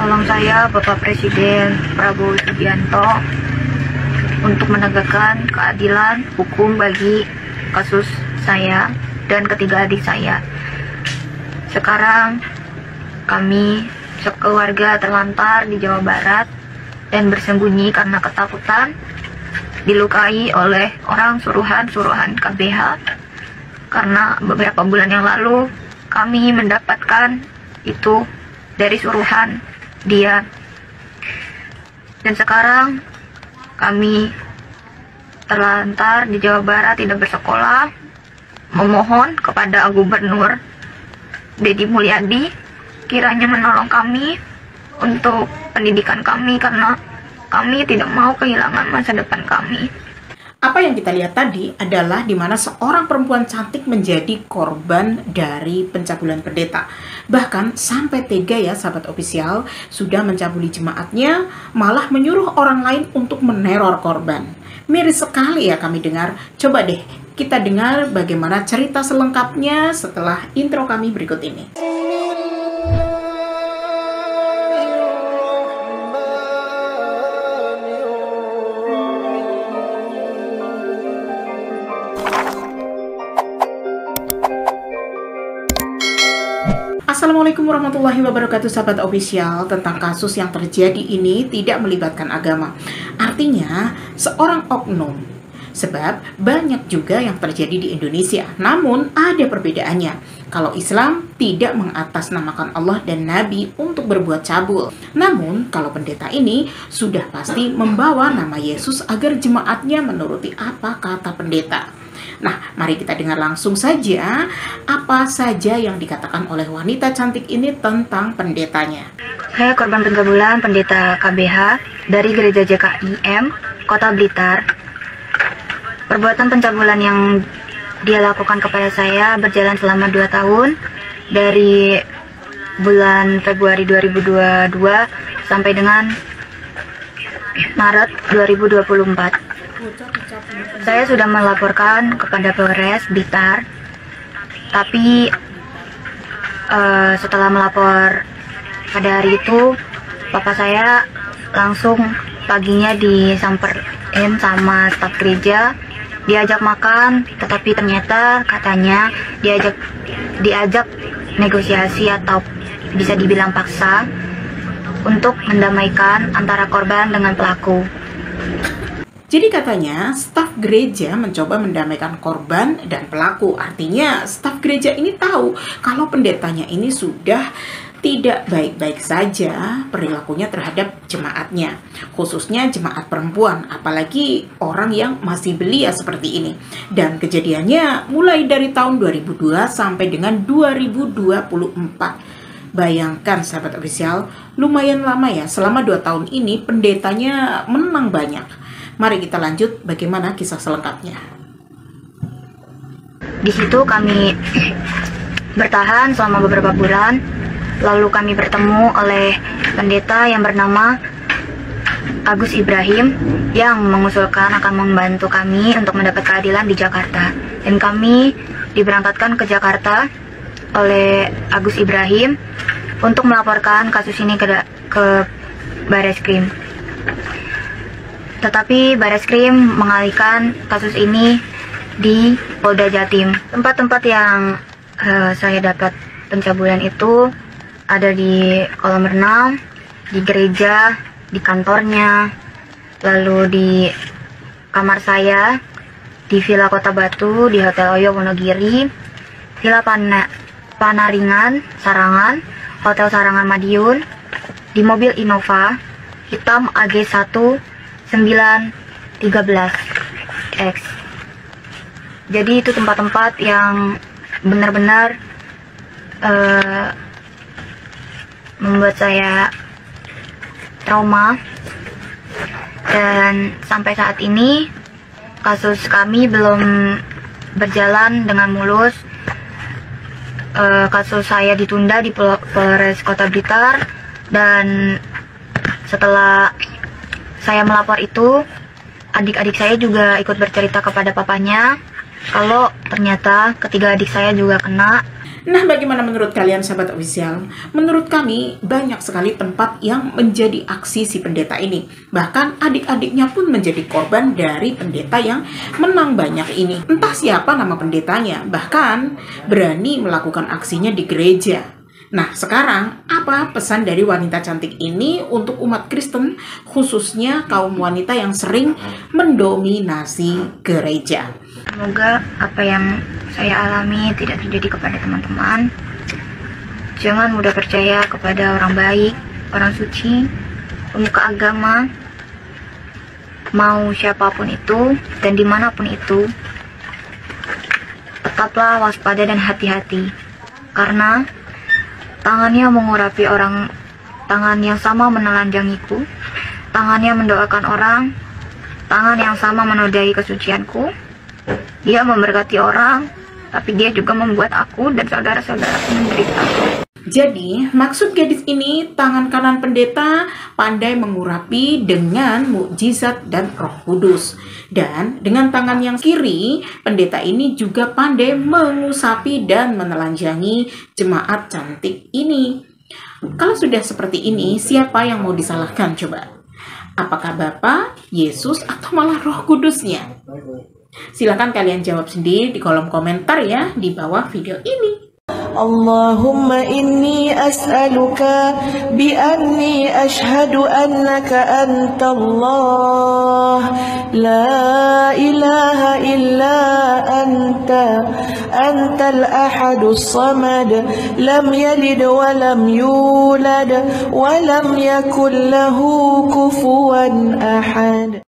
Tolong saya Bapak Presiden Prabowo Subianto untuk menegakkan keadilan hukum bagi kasus saya dan ketiga adik saya. Sekarang kami sekeluarga terlantar di Jawa Barat dan bersembunyi karena ketakutan dilukai oleh orang suruhan KBH, karena beberapa bulan yang lalu kami mendapatkan itu dari suruhan dia. Dan sekarang kami terlantar di Jawa Barat, tidak bersekolah, memohon kepada Gubernur Deddy Mulyadi kiranya menolong kami untuk pendidikan kami, karena kami tidak mau kehilangan masa depan kami. Apa yang kita lihat tadi adalah di mana seorang perempuan cantik menjadi korban dari pencabulan pendeta. Bahkan sampai tega ya sahabat official, sudah mencabuli jemaatnya, malah menyuruh orang lain untuk meneror korban. Miris sekali ya kami dengar. Coba deh kita dengar bagaimana cerita selengkapnya setelah intro kami berikut ini. Assalamualaikum warahmatullahi wabarakatuh sahabat official. Tentang kasus yang terjadi ini tidak melibatkan agama. Artinya seorang oknum. Sebab banyak juga yang terjadi di Indonesia. Namun ada perbedaannya. Kalau Islam tidak mengatasnamakan Allah dan Nabi untuk berbuat cabul. Namun kalau pendeta ini sudah pasti membawa nama Yesus agar jemaatnya menuruti apa kata pendeta. Nah, mari kita dengar langsung saja apa saja yang dikatakan oleh wanita cantik ini tentang pendetanya. Saya korban pencabulan pendeta KBH dari Gereja JKIM, Kota Blitar. Perbuatan pencabulan yang dia lakukan kepada saya berjalan selama 2 tahun, dari bulan Februari 2022 sampai dengan Maret 2024. Saya sudah melaporkan kepada Polres Blitar, tapi setelah melapor pada hari itu, papa saya langsung paginya disamperin sama staf gereja, diajak makan, tetapi ternyata katanya diajak negosiasi atau bisa dibilang paksa untuk mendamaikan antara korban dengan pelaku. Jadi katanya staf gereja mencoba mendamaikan korban dan pelaku. Artinya staf gereja ini tahu kalau pendetanya ini sudah tidak baik-baik saja perilakunya terhadap jemaatnya. Khususnya jemaat perempuan, apalagi orang yang masih belia seperti ini. Dan kejadiannya mulai dari tahun 2002 sampai dengan 2024. Bayangkan sahabat official, lumayan lama ya, selama 2 tahun ini pendetanya menang banyak. Mari kita lanjut bagaimana kisah selengkapnya. Di situ kami bertahan selama beberapa bulan, lalu kami bertemu oleh pendeta yang bernama Agus Ibrahim yang mengusulkan akan membantu kami untuk mendapat keadilan di Jakarta. Dan kami diberangkatkan ke Jakarta oleh Agus Ibrahim untuk melaporkan kasus ini ke Bareskrim. Tetapi Bareskrim mengalihkan kasus ini di Polda Jatim. Tempat-tempat yang saya dapat pencabulan itu ada di kolam renang, di gereja, di kantornya, lalu di kamar saya, di Villa Kota Batu, di Hotel Oyo Wonogiri, Villa Panaringan, Sarangan, Hotel Sarangan Madiun, di mobil Innova hitam AG1 913X. Jadi itu tempat-tempat yang benar-benar membuat saya trauma. Dan sampai saat ini kasus kami belum berjalan dengan mulus. Kasus saya ditunda di Polres Kota Blitar, dan setelah saya melapor itu, adik-adik saya juga ikut bercerita kepada papanya kalau ternyata ketiga adik saya juga kena. Nah, bagaimana menurut kalian sahabat official? Menurut kami banyak sekali tempat yang menjadi aksi si pendeta ini. Bahkan adik-adiknya pun menjadi korban dari pendeta yang menang banyak ini. Entah siapa nama pendetanya, bahkan berani melakukan aksinya di gereja. Nah, sekarang apa pesan dari wanita cantik ini untuk umat Kristen, khususnya kaum wanita yang sering mendominasi gereja? Semoga apa yang saya alami tidak terjadi kepada teman-teman. Jangan mudah percaya kepada orang baik, orang suci, pemuka agama, mau siapapun itu dan dimanapun itu. Tetaplah waspada dan hati-hati, karena tangannya mengurapi orang, tangan yang sama menelanjangiku, tangannya mendoakan orang, tangan yang sama menodai kesucianku. Dia memberkati orang, tapi dia juga membuat aku dan saudara-saudaraku menderita. Jadi, maksud gadis ini, tangan kanan pendeta pandai mengurapi dengan mukjizat dan Roh Kudus. Dan dengan tangan yang kiri, pendeta ini juga pandai mengusapi dan menelanjangi jemaat cantik ini. Kalau sudah seperti ini, siapa yang mau disalahkan coba? Apakah Bapa, Yesus, atau malah Roh Kudusnya? Silahkan kalian jawab sendiri di kolom komentar ya di bawah video ini. Allahumma inni as'aluka bi'anni ashhadu annaka anta Allah la ilaha illa anta antal ahadus samad lam yalid wa lam yulad wa lam yakul lahu kufuwan ahad.